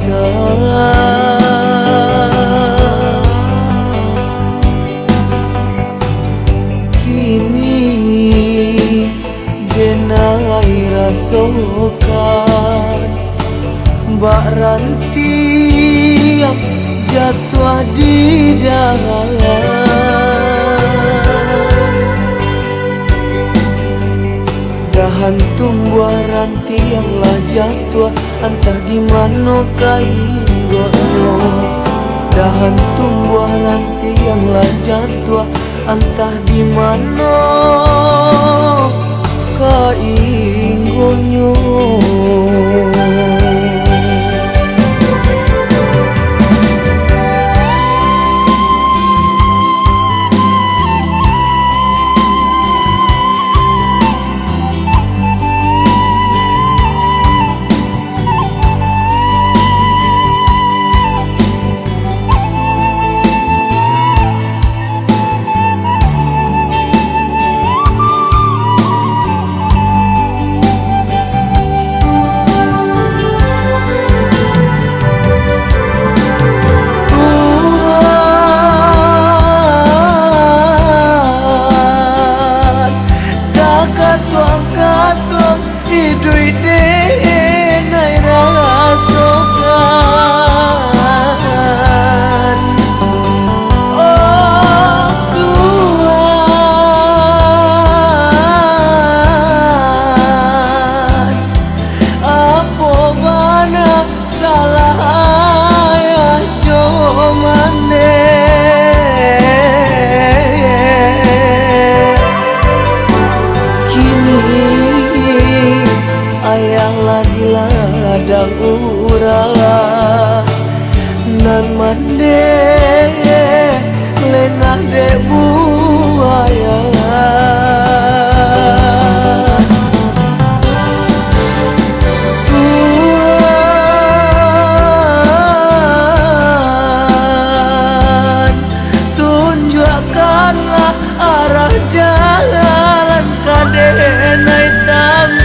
bisa. Kini denai rasokan bak ranti yang jatuh di dalam. Dahan tumbuh ranti yang lah jatuh, entah di mana kainggono. Dahan tumbuh ranti yang lah jatuh, entah di mana kainggono. Ladang urang nan mande lengah dek buaya. Tuhan, tunjukkanlah arah jalan kadenai tampu.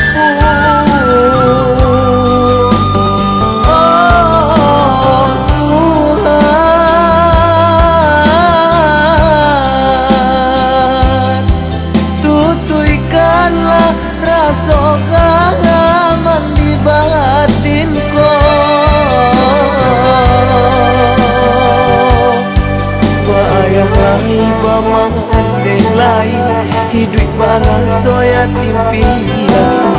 Sokangan di batinku, bayang lai bamang andeng lai hidup baraso yatim piatu.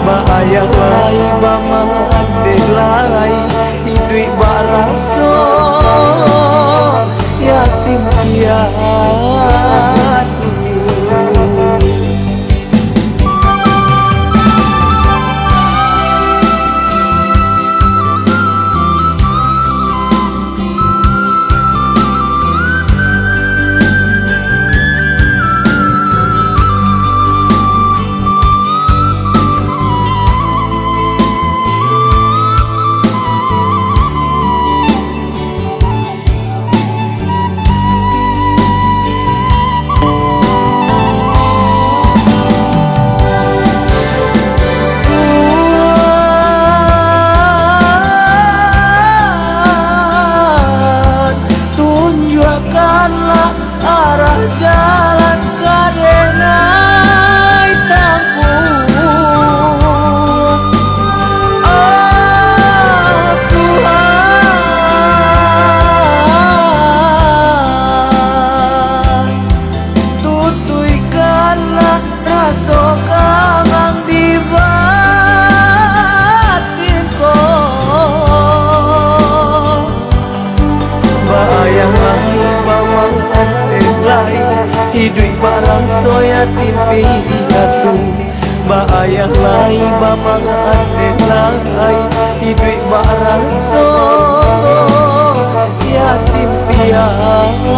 Bayang lai bamang andeng lai hidup baraso yatim piatu. Arah jalan kadenai tampu. Oh Tuhan, tutuikanlah rasa kangen di batinku. Bayanglah bawang hidup barang yatim piatu. Bayang lai bamang andeng lai hidup barang yatim piatu.